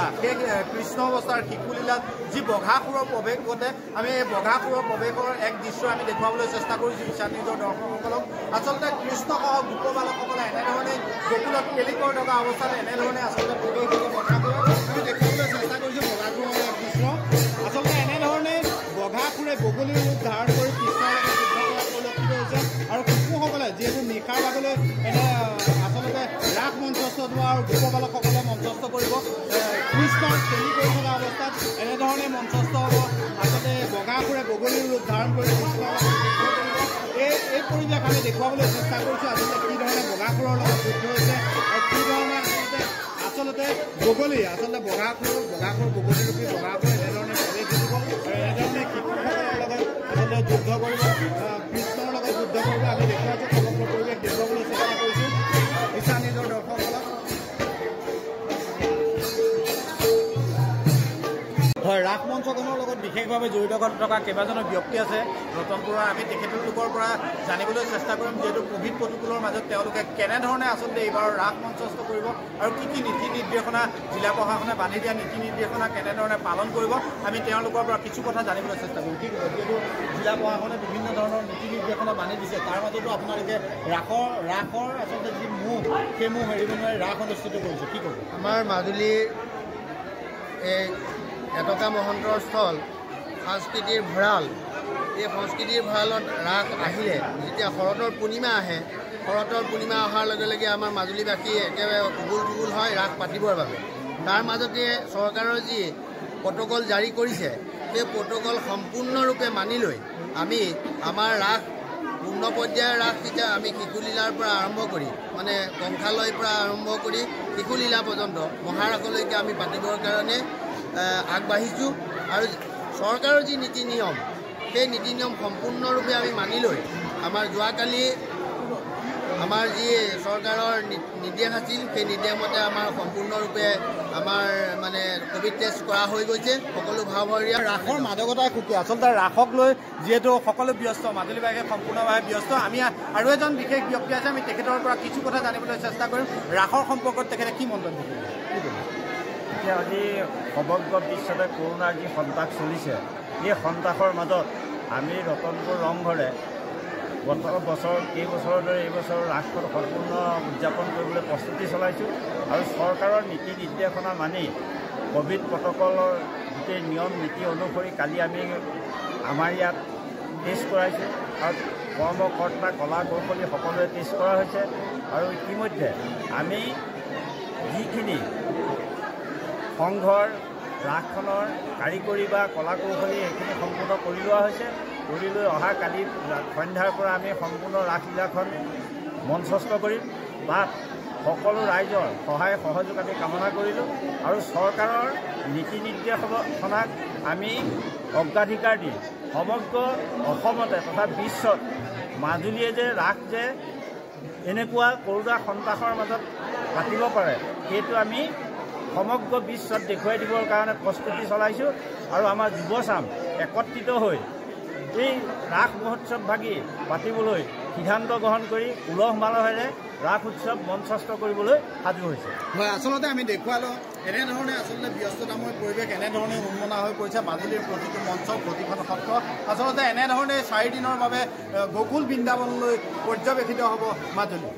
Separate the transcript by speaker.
Speaker 1: লীলা সেই কৃষ্ণ অৱস্থাৰ শিশু লীলাত যি বঘাসুৰৰ প্ৰৱেশ ঘটে আমি এই বঘাসুৰৰ প্ৰৱেশৰ এক দৃশ্য আমি দেখুৱাবলৈ চেষ্টা কৰিছোঁ ঈশান নিউজৰ দৰ্শকসকলক। আচলতে কৃষ্ণসহ গোপবালকসকলে এনেধৰণে গকুলত খেলি কৰি থকা অৱস্থাত এনেধৰণে আচলতে প্ৰৱেশ আমি দেখুৱাবলৈ চেষ্টা কৰিছোঁ বঘাসুৰৰ এক দৃশ্য। আচলতে এনেধৰণে বঘাসুৰে বগলীৰ ৰূপ ধাৰণ কৰি কৃষ্ণৰ লগত যুদ্ধ কৰা পৰিলক্ষিত হৈছে আৰু শিশুসকলে যিহেতু নিশাৰ ভাগলৈ এনে আচলতে ৰাস মঞ্চস্থ হোৱা আৰু গোপবালকসকলে মঞ্চস্থ কৰিব কৃষ্ণৰ খেলি কৰি থকা অৱস্থাত এনেধৰণে মঞ্চস্থ হ'ব। আচলতে বঘাসুৰে বগলীৰ ৰূপ ধাৰণ কৰি কৃষ্ণৰ এই পৰিৱেশ আমি দেখুৱাবলৈ চেষ্টা কৰিছোঁ। আচলতে কি ধৰণে বঘাসুৰৰ লগত যুদ্ধ হৈছে আৰু কি ধৰণে আচলতে বগলী আচলতে বঘাসুৰ বগলী ৰূপী বঘাসুৰ এনেধৰণে প্ৰৱেশ ঘটিব আৰু এনেধৰণে শিশুসকলৰ লগত আচলতে যুদ্ধ কৰিব কৃষ্ণৰ লগত যুদ্ধ কৰিব আমি দেখুৱাইছোঁ। সমগ্ৰ পৰিৱেশ দেখুৱাবলৈ চেষ্টা কৰিছোঁ ঈশান নিউজৰ দৰ্শকসকলক। হয়, ৰাস মঞ্চখনৰ লগত বিশেষভাৱে জড়িত হৈ থকা কেইবাজনো ব্যক্তি আছে ৰতনপুৰৰ। আমি তেখেতলোকৰ পৰা জানিবলৈ চেষ্টা কৰিম যিহেতু কোভিড প্ৰতিকূলৰ মাজত তেওঁলোকে কেনেধৰণে আচলতে এইবাৰ ৰাস মঞ্চস্থ কৰিব আৰু কি নীতি নিৰ্দেশনা জিলা প্ৰশাসনে বান্ধি দিয়া নীতি নিৰ্দেশনা কেনেধৰণে পালন কৰিব আমি তেওঁলোকৰ পৰা কিছু কথা জানিবলৈ চেষ্টা কৰিম। ঠিক আছে, যিহেতু জিলা প্ৰশাসনে বিভিন্ন ধৰণৰ নীতি নিৰ্দেশনা বান্ধি দিছে তাৰ মাজতো আপোনালোকে ৰাসৰ আচলতে যি মুখ সেই মুখ এৰিব নোৱাৰি ৰাস অনুষ্ঠিত কৰিছে, কি কৰিব?
Speaker 2: আমাৰ মাজুলীৰ এই এটকা মহন্তৰ স্থল সংস্কৃতিৰ ভঁৰাল, এই সংস্কৃতিৰ ভঁৰালত ৰাস আহিলে যেতিয়া শৰতৰ পূৰ্ণিমা আহে, শৰতৰ পূৰ্ণিমা অহাৰ লগে লগে আমাৰ মাজুলীবাসী একেবাৰে উগুল থুগুল হয় ৰাস পাতিবৰ বাবে। তাৰ মাজতে চৰকাৰৰ যি প্ৰট'কল জাৰি কৰিছে সেই প্ৰট'কল সম্পূৰ্ণৰূপে মানি লৈ আমি আমাৰ ৰাস পূৰ্ণ পৰ্যায়ৰ ৰাস এতিয়া আমি শিশুলীলাৰ পৰা আৰম্ভ কৰি মানে কংসালয়ৰ পৰা আৰম্ভ কৰি শিশুলীলা পৰ্যন্ত মহাৰাসলৈকে আমি পাতিবৰ কাৰণে আগবাঢ়িছোঁ আৰু চৰকাৰৰ যি নীতি নিয়ম সেই নীতি নিয়ম সম্পূৰ্ণৰূপে আমি মানি লৈ আমাৰ যোৱাকালি আমাৰ যি চৰকাৰৰ নিৰ্দেশ আছিল সেই নিৰ্দেশমতে আমাৰ সম্পূৰ্ণৰূপে আমাৰ মানে কোভিড টেষ্ট কৰা হৈ গৈছে সকলো ভাৱৰীয়া।
Speaker 1: ৰাসৰ মাদকতাই সুকীয়া আচলতে ৰাসক লৈ যিহেতু সকলো ব্যস্ত মাজুলীবাসী সম্পূৰ্ণভাৱে ব্যস্ত। আমি আৰু এজন বিশেষ ব্যক্তি আছে আমি তেখেতৰ পৰা কিছু কথা জানিবলৈ চেষ্টা কৰিম ৰাসৰ সম্পৰ্কত তেখেতে কি মন্তব্য কৰিব।
Speaker 3: এতিয়া আজি সমগ্ৰ বিশ্বতে কৰোণাৰ যি সন্ত্ৰাস চলিছে এই সন্ত্ৰাসৰ মাজত আমি ৰতনপুৰ ৰংঘৰে কেইবছৰৰ দৰে এইবছৰ ৰাসখন সম্পূৰ্ণ উদযাপন কৰিবলৈ প্ৰস্তুতি চলাইছোঁ আৰু চৰকাৰৰ নীতি নিৰ্দেশনা মানি কোভিড প্ৰট'কলৰ গোটেই নিয়ম নীতি অনুসৰি কালি আমি আমাৰ ইয়াত টেষ্ট কৰাইছোঁ আৰু কৰ্মকৰ্তা কলা কৌশলী সকলোৱে টেষ্ট কৰা হৈছে আৰু ইতিমধ্যে আমি যিখিনি সংঘৰ ৰাসখনৰ কাৰিকৰী বা কলা কৌশলী সেইখিনি সম্পূৰ্ণ কৰি লোৱা হৈছে। কৰি লৈ অহা কালি সন্ধ্যাৰ পৰা আমি সম্পূৰ্ণ ৰাসলীলাখন মঞ্চস্থ কৰিম। তাত সকলো ৰাইজৰ সহায় সহযোগ আমি কামনা কৰিলোঁ আৰু চৰকাৰৰ নীতি নিৰ্দেশনাক আমি অগ্ৰাধিকাৰ দি সমগ্ৰ অসমতে তথা বিশ্বত মাজুলীয়ে যে ৰাস যে এনেকুৱা কৰোণা সন্ত্ৰাসৰ মাজত পাতিব পাৰে সেইটো আমি সমগ্ৰ বিশ্বত দেখুৱাই দিবৰ কাৰণে প্ৰস্তুতি চলাইছোঁ আৰু আমাৰ যুৱচাম একত্ৰিত হৈ এই ৰাস মহোৎসৱ ভাগি পাতিবলৈ সিদ্ধান্ত গ্ৰহণ কৰি উলহ মালহেৰে ৰাস উৎসৱ মঞ্চস্থ কৰিবলৈ সাজু হৈছে।
Speaker 1: হয়, আচলতে আমি দেখুৱালোঁ এনেধৰণে আচলতে ব্যস্ততাময় পৰিৱেশ এনেধৰণে উন্মনা হৈ পৰিছে মাজুলীৰ প্ৰতিটো মঞ্চ প্ৰতিখন সত্ৰ। আচলতে এনেধৰণে 4 দিনৰ বাবে গকুল বৃন্দাবনলৈ পৰ্যবেক্ষিত হ'ব মাজুলী।